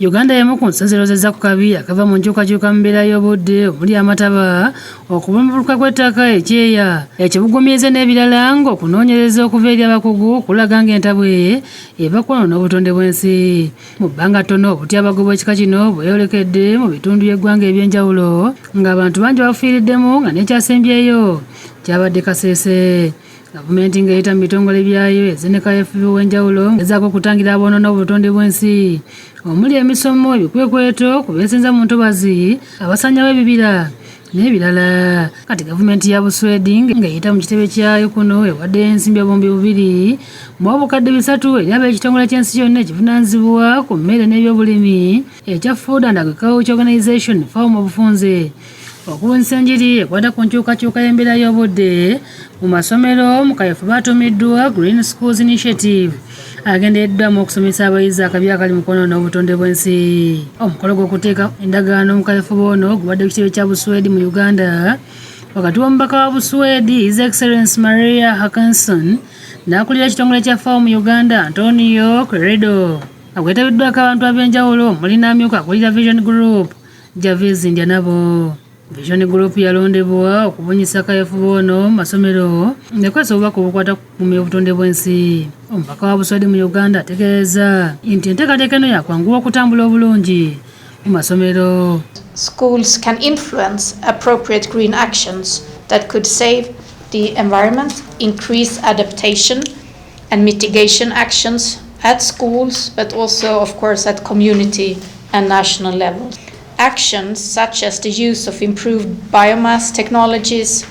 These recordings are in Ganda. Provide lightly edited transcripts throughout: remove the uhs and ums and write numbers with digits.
Uganda y'emu ku nsonzero ku kabi akava mu nkyukakyuka mu mbeera y'obudde omuli amataba okubumbuka kw'ettaka ekyeya ekibugumyize n'ebirala ng'okunoonyereza okuva eri abakugu kulaga ng'entabwe eva kwonoona obutonde bw'ensi. Mu bbanga ttono obutyabago bw'ekika kino bweyolekedde mu bitundu by'eggwanga eby'enjawulo ng'abantu bangi bafiiriddemu nga n'ekyasembyeyo kyabadde kaseese. Gavumenti ng'eyita mu bitongole byayo ezeneka efubi w'enjawulo ezaako okutangira abonoona obutonde bw'ensi omuli emisomo ebikwekweto ku beesenza mu ntobazi abasanyawo ebibira n'ebirala. Kati gavumenti ya Buswedi ng'eyita mu kitebe kyayo kuno ewadde ensimbi obumbi 2 mu obukadde 3 eri ab'ekitongole ky'ensi yonna ekivunaanyizibwa ku mmere n'ebyobulimi ekya Food and Agriculture Organization FAO mu bufunze okubunyisa enjiri ekwata ku nkyukakyuka y'embeera y'obudde mu masomero mu kaweefube atumiddwa Green Schools Initiative agendeddwamu okusomesa abayizi akabi akali mu kwonoona obutonde bw'ensi. Omukolo gw'okuteeka endagaano mu kaweefube ono gubadde ku kitebe kya Buswedi mu Uganda wakati w'omubaka wa Buswedi His Excellency Maria Hackinson n'akulira ekitongole kya FAO mu Uganda Antonio Credo. Agwetabiddwako abantu ab'enjawulo omuli n'amyuka akulira Vision Group Javiz India nabo. Vision Group yalondebwa okubunyisa kaweefube ono mu masomero nekwesa obubaka obukwata ku kukuuma obutonde bw'ensi. Omubaka wa Buswedi mu Uganda ategeeza nti enteekateeka eno yakwanguwa okutambula obulungi mu masomero. Schools can influence appropriate green actions that could save the environment, increase adaptation and mitigation actions at schools, but also, of course, at community and national levels. Actions such as the use of improved biomass technologies,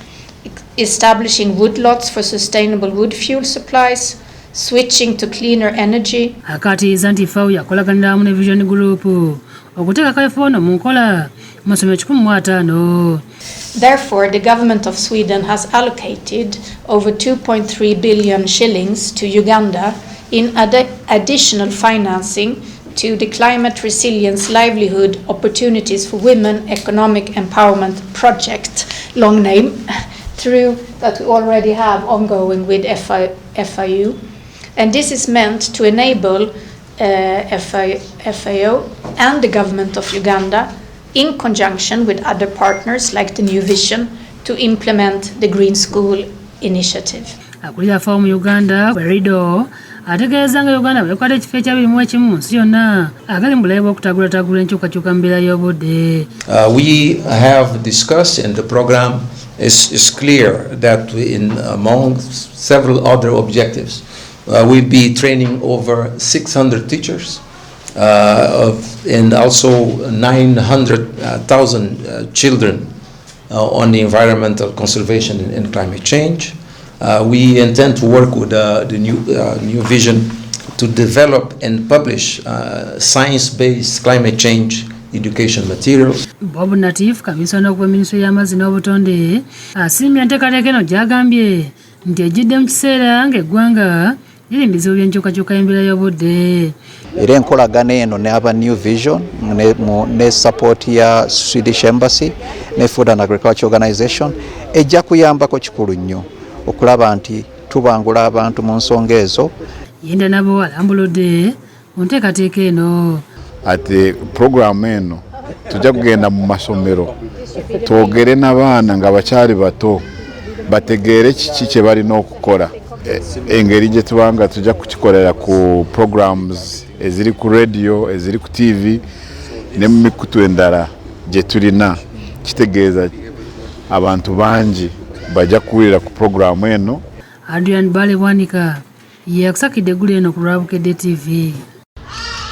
establishing woodlots for sustainable wood fuel supplies, switching to cleaner energy. Akatiiza nti FAO yakolaganira wamu ne Vision Group okuteeka kaweefube ono mu nkola mu masomero 15. Therefore, the government of Sweden has allocated over 2.3 billion shillings to Uganda in additional financing to the Climate Resilience Livelihood Opportunities for Women Economic Empowerment Project, long name, through that we already have ongoing with FIU. And this is meant to enable FAO and the government of Uganda, in conjunction with other partners like the New Vision, to implement the Green School Initiative. Akulira FAO mu Uganda Credo ategeeza nga Uganda bwekwata ekifo ekyabirimu ekimu mu nsi yonna agali mu bulabe bw'okutagulataagula enkyukakyuka mu mbeera y'obudde. We have discussed, and the program is clear that among several other objectives we'll be training over 600 teachers and also 900,000 children on the environmental conservation and climate change. We intend to work with the New Vision to develop and publish science-based climate change education materials. Bob Natif, Kamisona okuva minisita y'amazzi n'obutonde, asiimye enteekateeka eno gy'agambye nti ejjidde mu kiseera ng'eggwanga liri mu bizibu by'enkyukakyuka y'embeera y'obudde. Era enkolagana eno ne aba New Vision ne support ya Swedish Embassy ne Food and Agriculture Organization ejja kuyambako kikulu nnyo okulaba nti tubangula abantu mu nsonga ezo. Yenda nabo alambuludde mu nteekateeka eno. Ati programu eno tujja kugenda mu masomero twogere n'abaana nga bakyali bato bategeere kiki kye balina okukola. Engeri gye tubanga tujja kukikolera ku programs eziri ku radio, eziri ku TV ne mu mikutu endala gye tulina, kitegeeza abantu bangi bajja kuwulira ku programu eno. Adrian Bale Bwanika yakusakidde eggulu eno ku Lwabukedde TV.